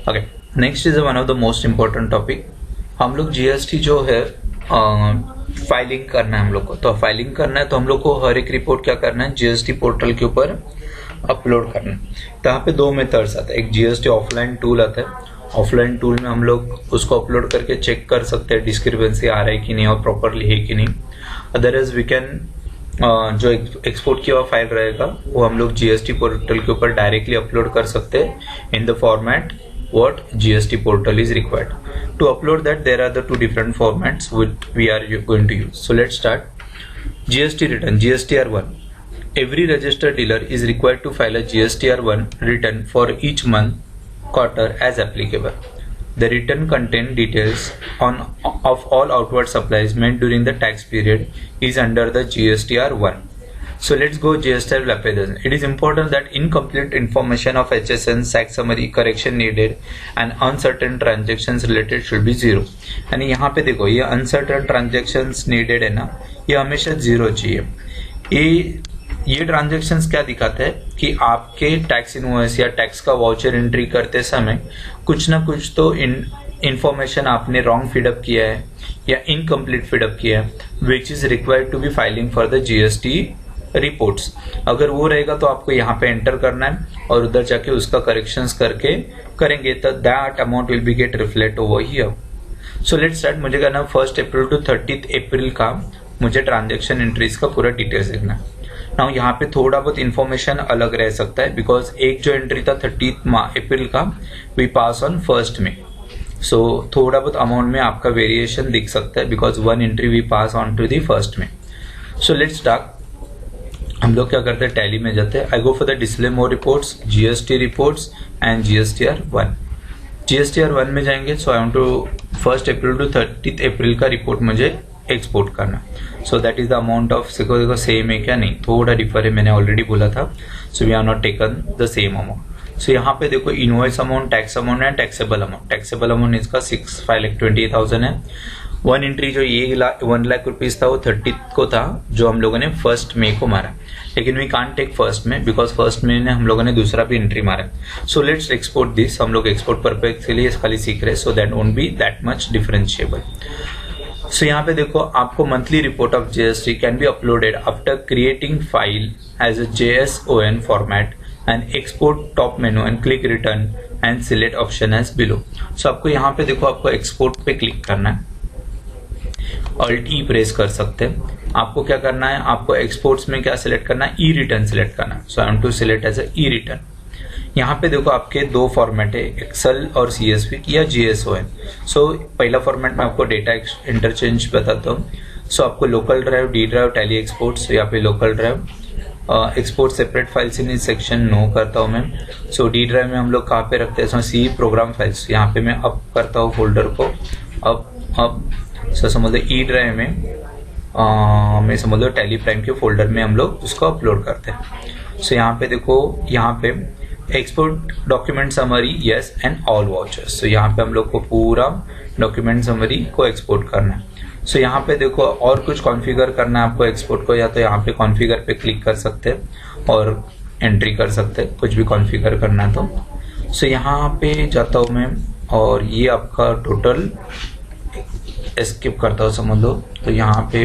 Okay, next is one of the most important topic. हम लोग GST जो है फाइलिंग करना है हम लोग को. तो फाइलिंग करना है तो हम लोग को हर एक रिपोर्ट क्या करना है, जीएसटी पोर्टल के ऊपर अपलोड करना है. तो यहाँ पे दो मेथड्स आते हैं. एक जीएसटी ऑफलाइन टूल आता है. ऑफलाइन टूल में हम लोग उसको अपलोड करके चेक कर सकते हैं डिस्क्रिपेंसी आ रहा है कि नहीं और प्रॉपरली है कि नहीं. अदरवाइज वी कैन जो एक्सपोर्ट किया हुआ फाइल रहेगा वो हम लोग जीएसटी पोर्टल के ऊपर डायरेक्टली अपलोड कर सकते हैं in the format what GST portal is required. To upload that, there are the two different formats which we are going to use. So let's start. GST return, GSTR1. Every registered dealer is required to file a GSTR1 return for each month, quarter as applicable. The return contain details of all outward supplies made during the tax period is under the GSTR1. So let's go GSTR lapidation. It is important that incomplete information of HSN, SAC summary, correction needed and uncertain transactions related should be zero. यानी यहाँ पे देखो ये uncertain transactions needed है ना, ये हमेशा zero चाहिए. ये ट्रांजेक्शन्स क्या दिखाते हैं कि आपके टैक्स इनवॉइस या टैक्स का वाउचर एंट्री करते समय कुछ ना कुछ तो इंफॉर्मेशन आपने रॉन्ग फीडअप किया है या इनकम्प्लीट फीडअप किया है, which is required to be filing for the GST reports. अगर वो रहेगा तो आपको यहाँ पे एंटर करना है और उधर जाके उसका करेक्शंस करके करेंगे तो that amount will be get reflect over here. So let's start. मुझे करना 1 अप्रैल टू 30 अप्रैल का मुझे ट्रांजेक्शन एंट्रीज का पूरा डिटेल्स देखना है. नाउ यहाँ पे थोड़ा बहुत इन्फॉर्मेशन अलग रह सकता है बिकॉज एक जो एंट्री था 30 अप्रैल का वी पास ऑन 1 में. सो थोड़ा बहुत अमाउंट में आपका वेरिएशन दिख सकता है because one entry we pass on to the 1 में. So let's start. हम लोग क्या करते हैं, टैली में जाते हैं. I go for the display more reports, GST reports and GSTR one. GSTR one में जाएंगे. So I want to 1 April to 30 April का रिपोर्ट मुझे एक्सपोर्ट करना. So that is the amount of देखो सेम है क्या, नहीं थोड़ा डिफर है, मैंने ऑलरेडी बोला था. So we are not taken the same amount. सो यहाँ पे देखो इनवॉइस अमाउंट, टैक्स अमाउंट है, टैक्सेबल अमाउंट. टैक्सेबल अमाउंट इसका 5,28,000 है. वन एंट्री जो ये 1 लाख रुपीज था वो 30 को था जो हम लोगों ने 1 मई को मारा. लेकिन वी कांट टेक 1 में बिकॉज 1 मई ने हम लोगों ने दूसरा भी एंट्री मारा. So let's export this. हम लोग एक्सपोर्ट पर्पज के लिए खाली सीख रहे हैं so that won't be that much differentiable. So यहाँ पे देखो आपको monthly report of GST can be uploaded after creating file as a JSON format and export top menu and click return and select option as below. So आपको यहाँ पे देखो आपको export पे क्लिक करना है. Alt E प्रेस कर सकते हैं. आपको क्या करना है, आपको एक्सपोर्ट्स में क्या सिलेक्ट करना है, ई रिटर्न सिलेक्ट करना है. So I want to select as a E return. यहाँ पे देखो आपके दो फॉर्मेट है, एक्सेल और CSV या JSON. सो पहला फॉर्मेट में आपको डेटा इंटरचेंज बताता हूँ. सो आपको local drive, D drive, Tally exports. यहाँ पे local drive export separate files in section नो करता हूँ मैं. सो डी ड्राइव में हम लोग कहाँ पे रखते हैं, सी प्रोग्राम फाइल्स. यहाँ पे मैं अप करता हूँ फोल्डर को, अप. सो समझ लो ई ड्राइव में मैं समझ लो टैली प्राइम के फोल्डर में हम लोग उसको अपलोड करते हैं. सो यहाँ पे देखो यहाँ पे export document summary yes and all vouchers. So यहाँ पे हम लोग को पूरा डॉक्यूमेंट समरी को एक्सपोर्ट करना है. सो यहाँ पे देखो और कुछ कॉन्फ़िगर करना है आपको एक्सपोर्ट को, या तो यहाँ पे कॉन्फ़िगर पे क्लिक कर सकते हैं और एंट्री कर सकते हैं कुछ भी कॉन्फ़िगर करना है तो. सो यहाँ पे जाता हूँ मैं और ये आपका टोटल स्किप करता हूँ समझ लो. तो यहाँ पे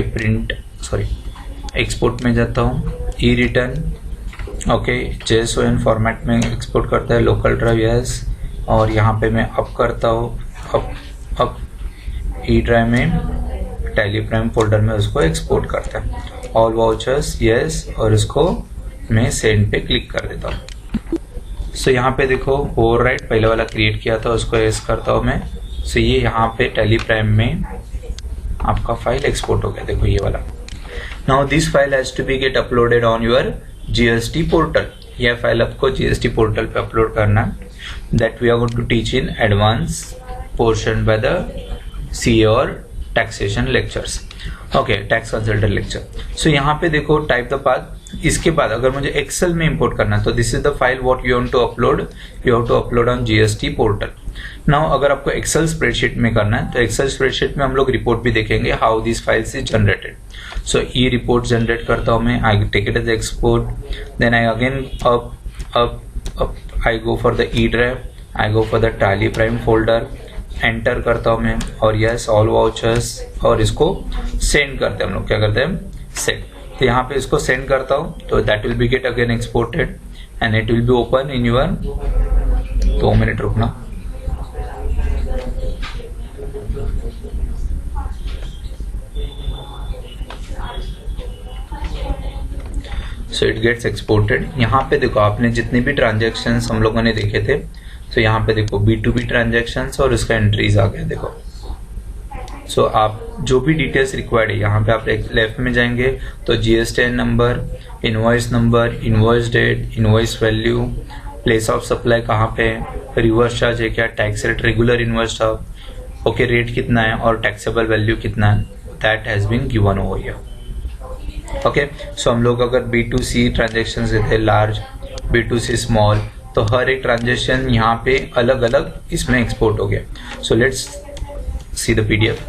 एक्सपोर्ट में जाता हूँ, ई रिटर्न ओके, JSON फॉर्मेट में एक्सपोर्ट करता है, लोकल ड्राइव यस, और यहाँ पे मैं अप करता हूँ, अप ई ड्राइव में टैली प्राइम फोल्डर में उसको एक्सपोर्ट करता है, ऑल वाउचर्स यस, और इसको मैं सेंड पे क्लिक कर देता हूँ. सो यहाँ पे देखो ओवरराइट पहले वाला क्रिएट किया था उसको यस करता हूँ मैं. सो ये यहाँ पे टैली प्राइम में आपका फाइल एक्सपोर्ट हो गया, देखो ये वाला. Now this file has to be get uploaded on your GST portal. यह फाइल आपको जीएसटी पोर्टल पे अपलोड करना है. That we are going to teach in advance portion by the CA और taxation lectures. Okay, tax consultant lecture. So यहाँ पे देखो type the path. इसके बाद अगर मुझे एक्सेल में इंपोर्ट करना है तो this is the file what you want to upload. You have to upload on GST portal. Now अगर आपको एक्सेल स्प्रेडशीट में करना है तो एक्सेल स्प्रेडशीट में हम लोग रिपोर्ट भी देखेंगे how this files is generated. So E report generate करता हूँ मैं, I take it as export, then I again up I go for the E drive. I go for the Tally Prime folder, enter करता हूँ मैं, और yes all vouchers, और इसको send करते हैं हम लोग, क्या करते हैं सेंड। तो यहाँ पे इसको सेंड करता हूँ, तो that will be get again exported and it will be open in your, 2 minute रुकना। So it gets exported. यहाँ पे देखो आपने जितने भी ट्रांजेक्शन्स हम लोगों ने देखे थे, तो यहाँ पे देखो B2B ट्रांजेक्शन्स और इसका एंट्रीज आ गया देखो। सो आप जो भी डिटेल्स रिक्वायर्ड है, यहाँ पे आप लेफ्ट में जाएंगे तो GSTN number, invoice number, invoice date, invoice value, place of supply कहाँ पे है, रिवर्स चार्ज है क्या, tax rate, regular invoice charge, okay rate कितना है और टैक्सेबल वैल्यू कितना है, that has been given over here. Okay, so हम लोग अगर B2C ट्रांजेक्शन देते हैं, लार्ज, B2C स्मॉल, तो हर एक ट्रांजेक्शन यहाँ पे अलग अलग इसमें एक्सपोर्ट हो गया। So let's see the PDF।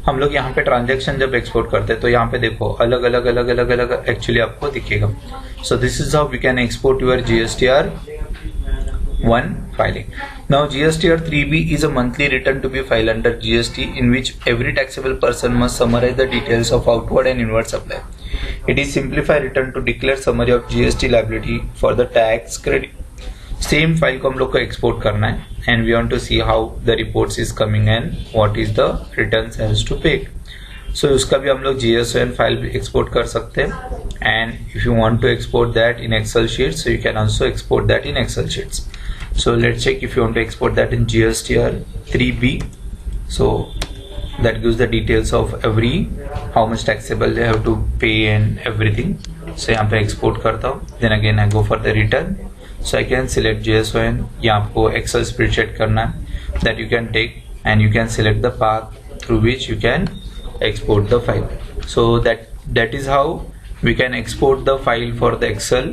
हम लोग यहाँ पे ट्रांजेक्शन जब एक्सपोर्ट करते हैं तो यहाँ पे देखो अलग अलग एक्चुअली आपको दिखेगा। So this is how we can export your GSTR 1 filing. Now GSTR 3B is a monthly return to be filed under GST in which every taxable person must summarize the details of outward and inward supply. It is simplified return to declare summary of GST liability for the tax credit. Same file को हम लोग को export करना है and we want to see how the reports is coming and what is the returns has to pay. So उसका भी हम लोग GSON फाइल भी एक्सपोर्ट कर सकते हैं and if you want to export that in Excel sheets so you can also export that in Excel sheets. So let's check if you want to export that in GSTR 3B, so that gives the details of every how much taxable they have to pay and everything. So यहाँ पे export करता हूँ, then again I go for the return. So I can select JSON, या आपको Excel spreadsheet करना है, that you can take and you can select the path through which you can export the file. So that is how we can export the file for the Excel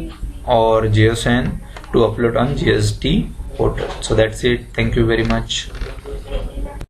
or JSON to upload on GST portal. So that's it. Thank you very much.